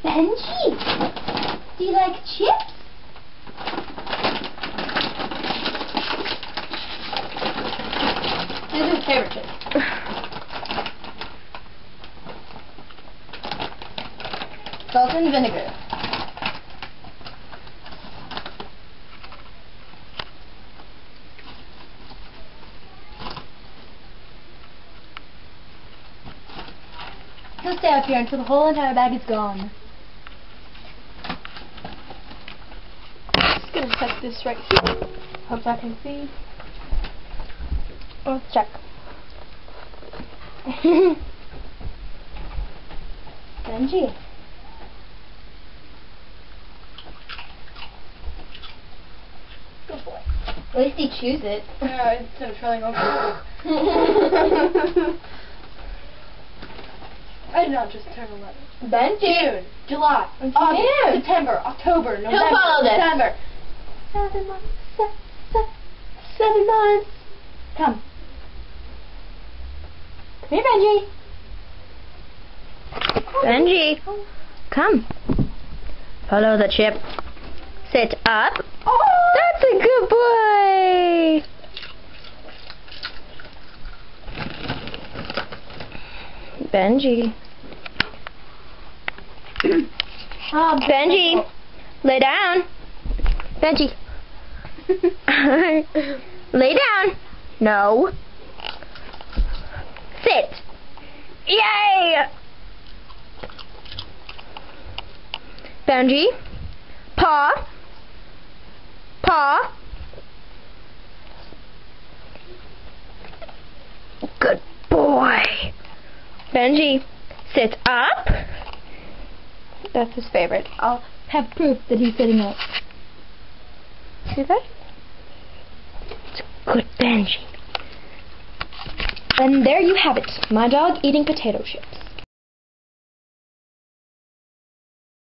Benji, do you like chips? These are his favorite chips. Salt and vinegar. He'll stay up here until the whole entire bag is gone. Just gonna check this right here. Hope I can see. Let's check. Benji. Good boy. At least he chews it. Yeah, instead of trying over. I did not just turn 11. Benji. June, July, August, September, October, November, He'll follow this. December. 7 months. 7 months. Come. Come here, Benji. Benji, come. Follow the chip. Sit up. Oh! That's a good boy. Benji. Benji, lay down. Benji. Lay down. No. Sit. Yay! Benji. Paw. Paw. Good boy. Benji, sit up. That's his favorite. I'll have proof that he's sitting up. See that? It's a good Benji. And there you have it. My dog eating potato chips.